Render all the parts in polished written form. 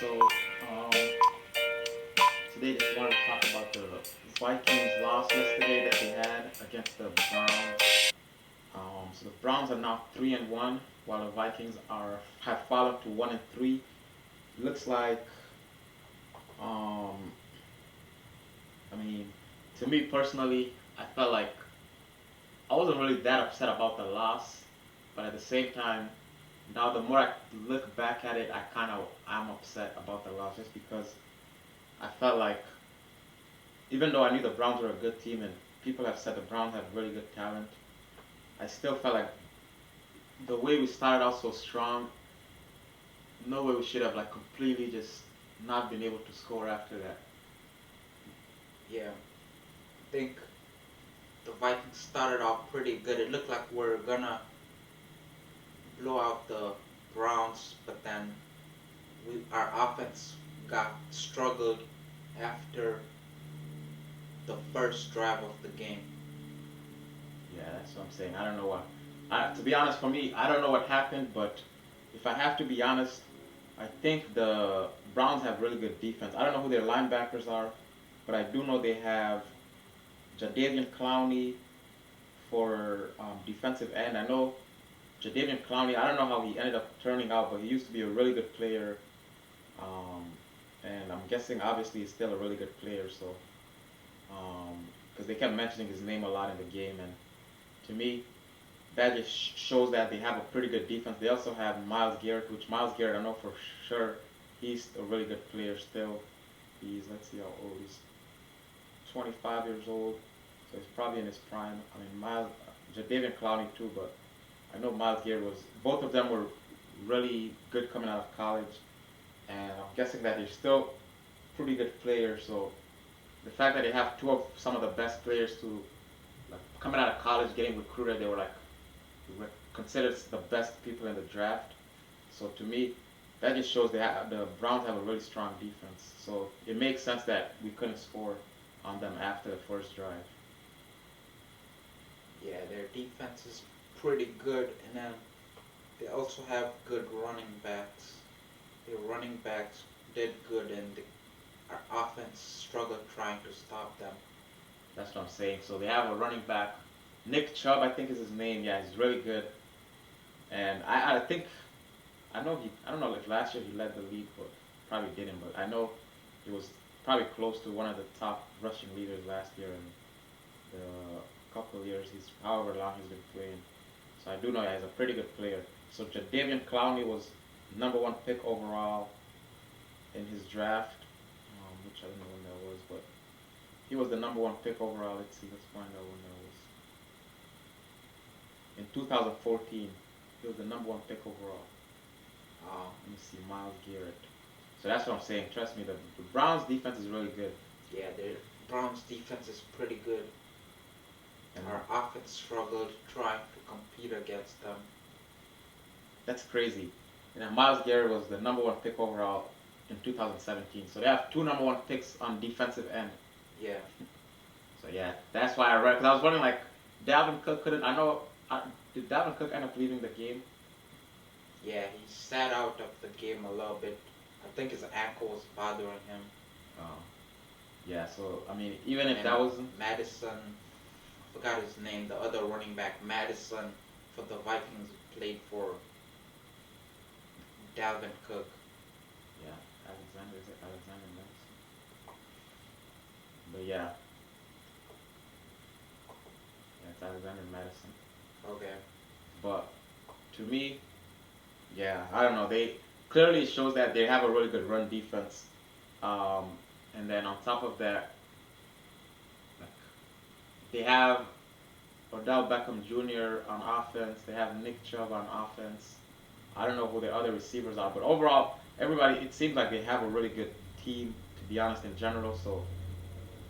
So today just wanted to talk about the Vikings loss yesterday that they had against the Browns. So the Browns are now 3-1, while the Vikings are have fallen to 1-3. Looks like, um, I mean, to me personally, I felt like I wasn't really that upset about the loss, but at the same time, now the more I look back at it, I'm upset about the loss just because I felt like even though I knew the Browns were a good team and people have said the Browns have really good talent, I still felt like the way we started out so strong, no way we should have like completely just not been able to score after that. Yeah, I think the Vikings started off pretty good. It looked like we're gonna blow out the Browns, but then our offense got struggled after the first drive of the game. Yeah, that's what I'm saying. I don't know what. To be honest, for me, I don't know what happened, but if I have to be honest, I think the Browns have really good defense. I don't know who their linebackers are, but I do know they have Jadavian Clowney for defensive end. I know Jadavian Clowney. I don't know how he ended up turning out, but he used to be a really good player. Um, and I'm guessing obviously he's still a really good player. So because they kept mentioning his name a lot in the game, and to me, that just shows that they have a pretty good defense. They also have Miles Garrett, which Miles Garrett I know for sure he's a really good player still. He's let's see how old he's 25 years old, so he's probably in his prime. I mean Miles, Jadavian Clowney too, but I know Miles Garrett was. Both of them were really good coming out of college, and I'm guessing that they're still pretty good players. So the fact that they have two of some of the best players to like coming out of college, getting recruited, they were like considered the best people in the draft. So to me, that just shows that the Browns have a really strong defense. So it makes sense that we couldn't score on them after the first drive. Yeah, their defense is pretty good, and then they also have good running backs. Their running backs did good, and our offense struggled trying to stop them. That's what I'm saying. So they have a running back, Nick Chubb, I think is his name. Yeah, he's really good. And I think I know he I don't know if last year he led the league, but probably didn't. But I know he was probably close to one of the top rushing leaders last year and the couple of years he's however long he's been playing. So I do know he's a pretty good player. So Jadavian Clowney was number one pick overall in his draft, which I don't know when that was, but he was the number one pick overall. Let's see, let's find out when that was. In 2014, he was the number one pick overall. Let me see, Miles Garrett. So that's what I'm saying. Trust me, the Browns defense is really good. Yeah, their Browns defense is pretty good. And Our offense struggled trying to compete against them. that's crazy. And Miles Garrett was the number one pick overall in 2017. So they have two number one picks on defensive end. Yeah, So yeah, that's why I read. Because I was wondering like, Dalvin Cook couldn't. I know. Did Dalvin Cook end up leaving the game? yeah, he sat out of the game a little bit. I think his ankle was bothering him. Oh, yeah. So I mean, even if And that wasn't, Madison, I forgot his name, the other running back, Madison, for the Vikings, played for Dalvin Cook. yeah, Alexander is it Alexander Madison? But yeah, yeah, it's Alexander Madison. Okay. But to me, yeah, I don't know. They clearly shows that they have a really good run defense. And then on top of that, like they have Odell Beckham Jr. on offense. They have Nick Chubb on offense. I don't know who the other receivers are, but overall, everybody it seems like they have a really good team. To be honest, in general, so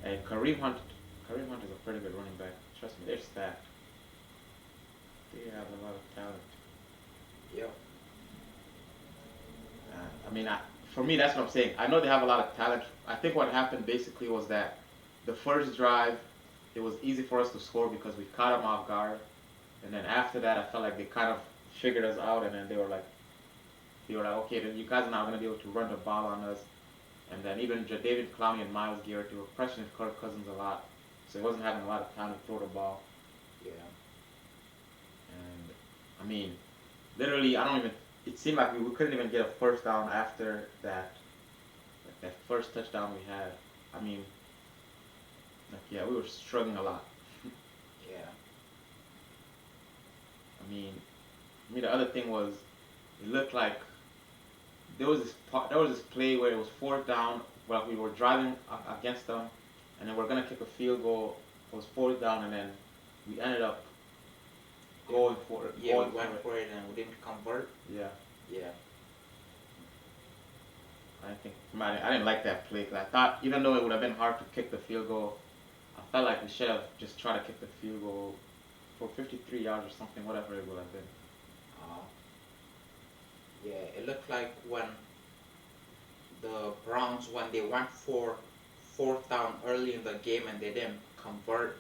and Kareem Hunt is a pretty good running back. Trust me, they're stacked. They have a lot of talent. Yep. I mean, for me, that's what I'm saying. I know they have a lot of talent. I think what happened basically was that the first drive, it was easy for us to score because we caught them off guard. And then after that, I felt like they kind of figured us out, and then they were like, okay, then you guys are not gonna be able to run the ball on us. And then even David Clowney and Miles Garrett, they were pressuring Kirk Cousins a lot, so he wasn't having a lot of time to throw the ball. Yeah. And I mean, literally, I don't even. It seemed like we couldn't even get a first down after that first touchdown we had. I mean, like yeah, we were struggling a lot. Yeah. I mean, the other thing was, it looked like there was this play where it was fourth down while we were driving against them, and then we're gonna kick a field goal. It was fourth down, and then we ended up going for it. Yeah, we went for it and we didn't convert. Yeah, Yeah. I think I didn't like that play because I thought even though it would have been hard to kick the field goal, I felt like we should have just tried to kick the field goal for 53 yards or something, whatever it would have been. Uh, yeah, it looked like when the Browns, when they went for fourth down early in the game and they didn't convert,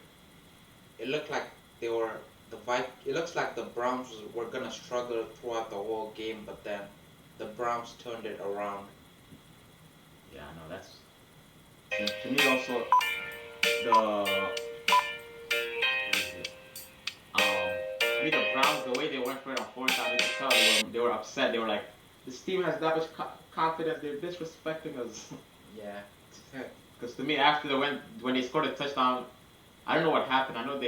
it looked like they were it looks like the Browns were gonna struggle throughout the whole game, but then the Browns turned it around. Yeah, I know that's to me also the to me the Browns the way they went for it on fourth down, you could tell they were upset. They were like, this team has that much confidence. They're disrespecting us. Yeah. Because to me, after when they scored a touchdown, I don't know what happened. I don't know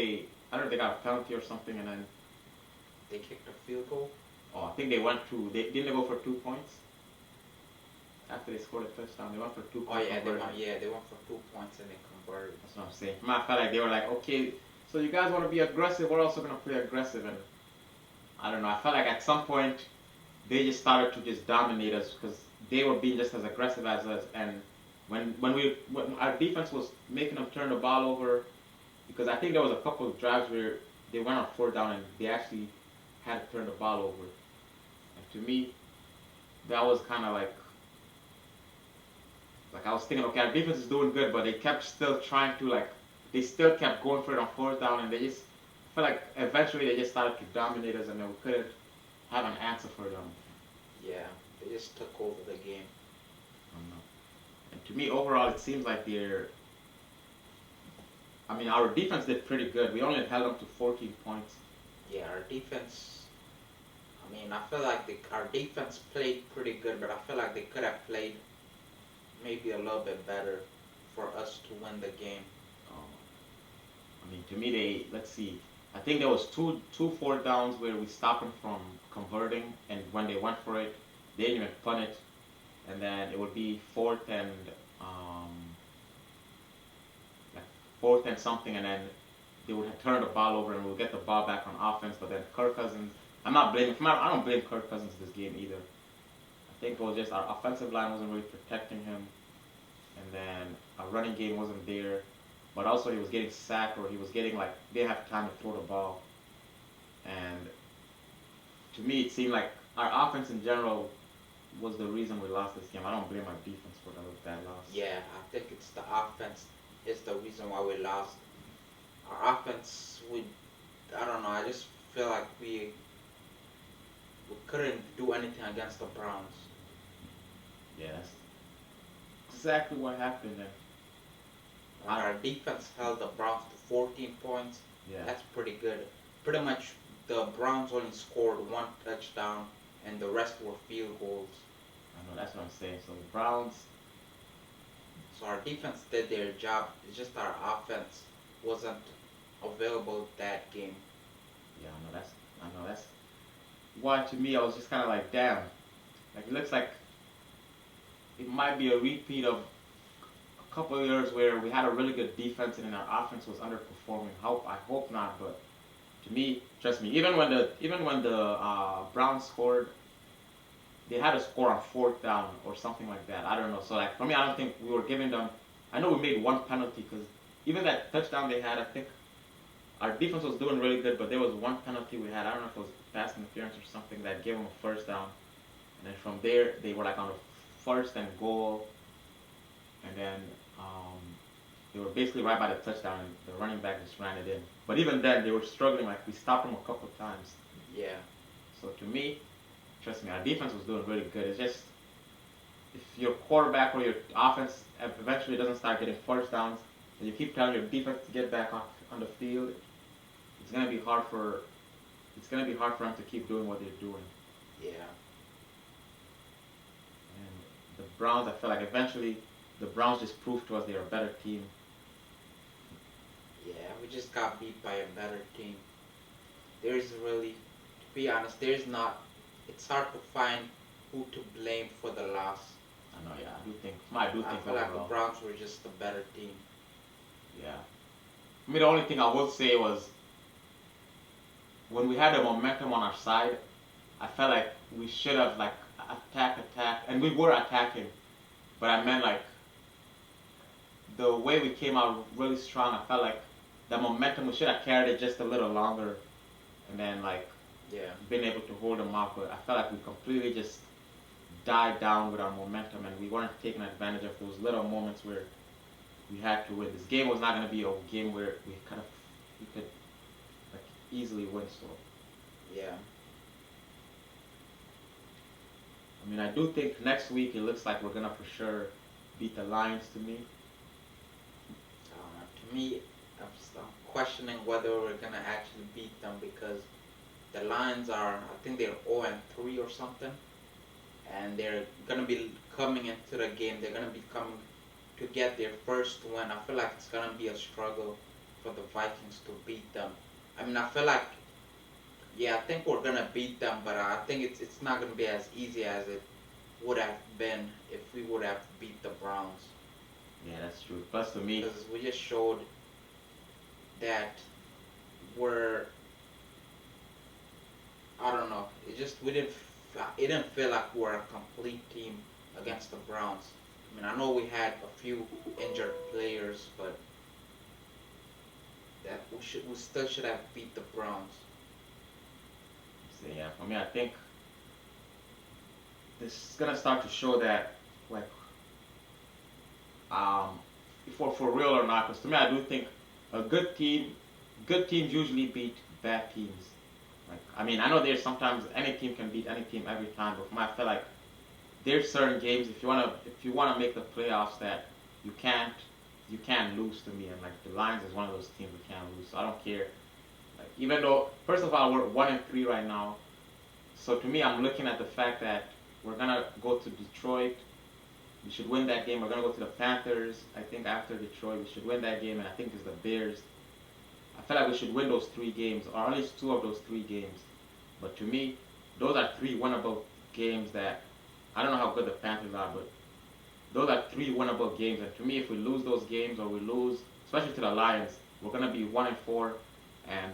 if they got a penalty or something, and then They kicked a field goal. I think they went to they didn't they go for 2 points after they scored a touchdown. They went for two Oh points. yeah, they went for 2 points and they converted. That's what I'm saying. For me, I felt like they were like, okay, so you guys want to be aggressive, we're also gonna play aggressive, and I don't know. I felt like at some point they just started to just dominate us because they were being just as aggressive as us, and when our defense was making them turn the ball over, because I think there was a couple of drives where they went on fourth down and they actually had to turn the ball over. And to me, that was kind of like I was thinking, okay, our defense is doing good, but they kept still trying to they still kept going for it on fourth down, and they just I feel like eventually they just started to dominate us, and then we couldn't have an answer for them. Yeah, they just took over the game. I don't know. And to me, overall, it seems like I mean, our defense did pretty good. We only held them to 14 points. Yeah, our defense. I mean, I feel like our defense played pretty good, but I feel like they could have played maybe a little bit better for us to win the game. Um, I mean, to me, let's see. I think there was two fourth downs where we stopped them from converting, and when they went for it, they didn't even punt it, and then it would be um, like fourth and something, and then they would turn the ball over, and we'll get the ball back on offense. But then Kirk Cousins, I don't blame Kirk Cousins this game either. I think it was just our offensive line wasn't really protecting him, and then our running game wasn't there. But also he was getting sacked, or he was getting they didn't have time to throw the ball. And to me, it seemed like our offense in general was the reason we lost this game. I don't blame our defense for that loss. Yeah, I think it's the offense is the reason why we lost. Our offense, I don't know. I just feel like we couldn't do anything against the Browns. Yeah, that's exactly what happened there. And our defense held the Browns to 14 points. Yeah. That's pretty good. Pretty much the Browns only scored one touchdown and the rest were field goals. I know, that's what I'm saying. So the Browns. So our defense did their job. It's just our offense wasn't available that game. Yeah, I know that's why to me I was just kind of like, damn. Like it looks like it might be a repeat of a couple of years where we had a really good defense and then our offense was underperforming. I hope not, but to me, trust me, even when the Browns scored, they had to score on fourth down or something like that. I don't know. So like for me, I don't think we were giving them. I know we made one penalty because even that touchdown they had, I think our defense was doing really good, but there was one penalty we had. I don't know if it was pass interference or something that gave them a first down. And then from there, they were like on a first and goal, and then they were basically right by the touchdown, and the running back just ran it in. But even then, they were struggling. Like we stopped them a couple of times. Yeah. So to me, trust me, our defense was doing really good. It's just if your quarterback or your offense eventually doesn't start getting first downs, and you keep telling your defense to get back on the field, it's gonna be hard for them to keep doing what they're doing. Yeah. And the Browns, I feel like eventually the Browns just proved to us they're a better team. Yeah, we just got beat by a better team. There's really, to be honest, there's not. It's hard to find who to blame for the loss. I know, yeah, I do I think feel like the overall, Browns were just a better team. yeah. I mean, the only thing I will say was when we had the momentum on our side, I felt like we should have like attack, and we were attacking. But I meant like the way we came out really strong. I felt like the momentum we should have carried it just a little longer, and then like Yeah. been able to hold them off. But I felt like we completely just died down with our momentum, and we weren't taking advantage of those little moments where we had to win. This game was not going to be a game where we could like easily win. So Yeah. I mean, I do think next week it looks like we're gonna for sure beat the Lions to me. To me, I'm questioning whether we're gonna actually beat them because the Lions are, I think they're 0-3 or something, and they're gonna be coming into the game. They're gonna be coming to get their first win. I feel like it's gonna be a struggle for the Vikings to beat them. I mean, I feel like, yeah, I think we're gonna beat them, but I think it's not gonna be as easy as it would have been if we would have beat the Browns. Yeah, that's true. Plus, to me, Because we just showed that we're, I don't know, it didn't feel like we're a complete team against the Browns. I mean, I know we had a few injured players, but that we still should have beat the Browns. so yeah, for me, I think this is gonna start to show that like um, for real or not. Because to me, I do think a good teams usually beat bad teams. Like, I mean, I know there's sometimes any team can beat any team every time, but for me, I feel like there's certain games if you wanna make the playoffs that you can't you can't lose to me. And like the Lions is one of those teams we can't lose. So I don't care. Like even though first of all we're 1-3 right now, so to me I'm looking at the fact that we're gonna go to Detroit. We should win that game. We're gonna go to the Panthers. I think after Detroit we should win that game, and I think it's the Bears. I feel like we should win those three games, or at least two of those three games. But to me, those are three winnable games that I don't know how good the Panthers are, but those are three winnable games. And to me, if we lose those games or we lose, especially to the Lions, we're gonna be 1-4, and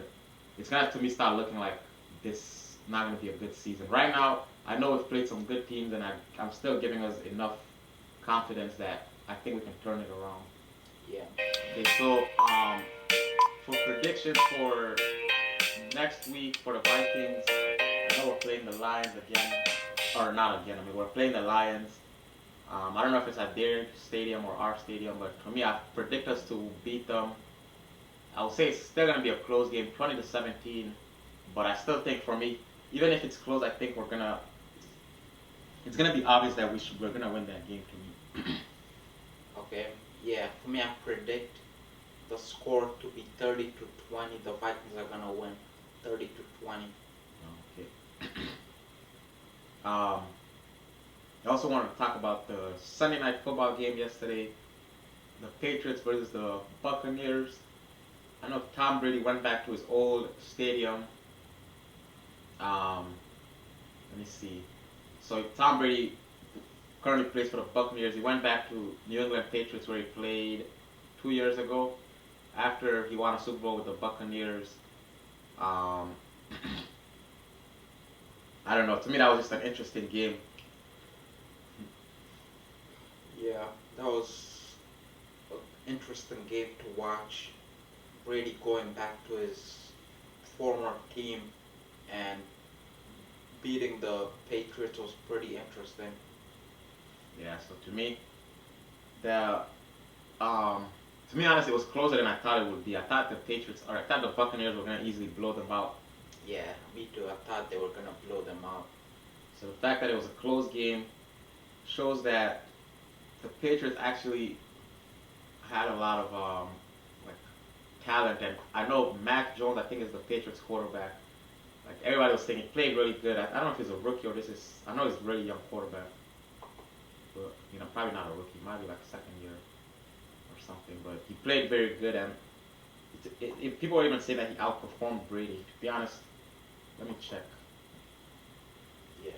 it's gonna to me start looking like this not gonna be a good season. Right now, I know we've played some good teams, and I'm still giving us enough confidence that I think we can turn it around. Yeah. Okay, so for predictions for next week for the Vikings, I know we're playing the Lions again, or not again. I mean, we're playing the Lions. I don't know if it's at their stadium or our stadium, but for me, I predict us to beat them. I would say it's still going to be a close game, 20-17. But I still think for me, even if it's close, I think it's gonna be obvious that we're gonna win that game to me. Okay. Yeah. For me, I predict the score to be 30-20. The Vikings are gonna win 30-20. Okay. um, I also want to talk about the Sunday night football game yesterday, the Patriots versus the Buccaneers. I know Tom Brady went back to his old stadium. Um, Let me see. So Tom Brady currently plays for the Buccaneers. He went back to New England Patriots where he played 2 years ago after he won a Super Bowl with the Buccaneers. Um, I don't know. To me, that was just an interesting game. Yeah, that was an interesting game to watch. Brady going back to his former team and beating the Patriots was pretty interesting. Yeah. So the um, to me, honestly, it was closer than I thought it would be. I thought the Buccaneers were gonna easily blow them out. Yeah, me too. I thought they were gonna blow them out. So the fact that it was a close game shows that the Patriots actually had a lot of like talent, and I know Mac Jones, I think, is the Patriots quarterback. Like everybody was saying, he played really good. I don't know if he's a rookie or this is. I know he's a really young quarterback, but probably not a rookie. Might be like second year or something. But he played very good, and people are even saying that he outperformed Brady. To be honest, let me check. Yeah.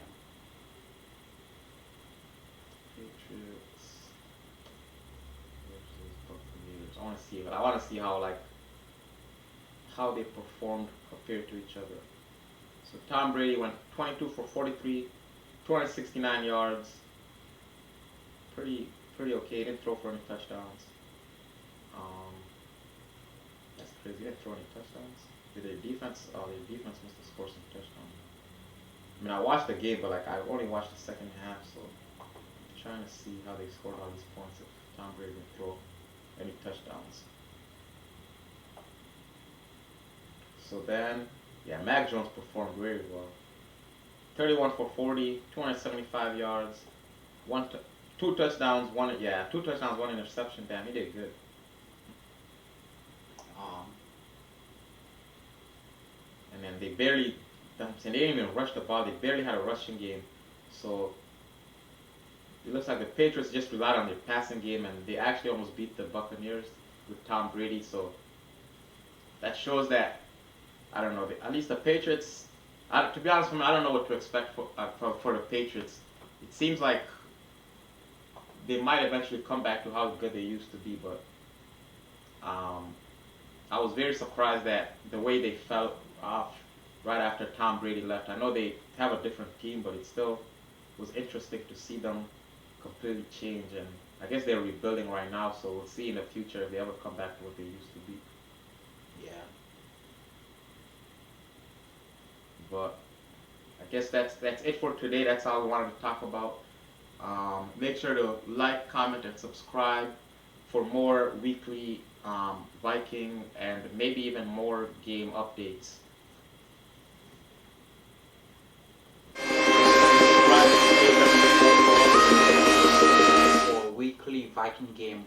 Patriots versus Buccaneers. I want to see how they performed compared to each other. So Tom Brady went 22 for 43, 269 yards. Pretty pretty okay. He didn't throw for any touchdowns. Um, that's crazy. He didn't throw any touchdowns. Did their defense? Oh, their defense must have scored some touchdowns. I mean, I watched the game, but like I only watched the second half, so I'm trying to see how they scored all these points if Tom Brady didn't throw any touchdowns. So then, yeah, Mac Jones performed very well. 31 for 40, 275 yards, one, two touchdowns, two touchdowns, one interception. Damn, he did good. Um, And then they didn't even rush the ball. They barely had a rushing game. So it looks like the Patriots just relied on their passing game, and they actually almost beat the Buccaneers with Tom Brady. So that shows that I don't know. At least the Patriots. To be honest, with me, I don't know what to expect for the Patriots. It seems like they might eventually come back to how good they used to be, but um, I was very surprised that the way they fell off right after Tom Brady left. I know they have a different team, but it still was interesting to see them completely change. And I guess they're rebuilding right now, so we'll see in the future if they ever come back to what they used to be. yeah. But I guess that's it for today. That's all we wanted to talk about. Make sure to like, comment, and subscribe for more weekly Viking and maybe even more game updates. For weekly Viking game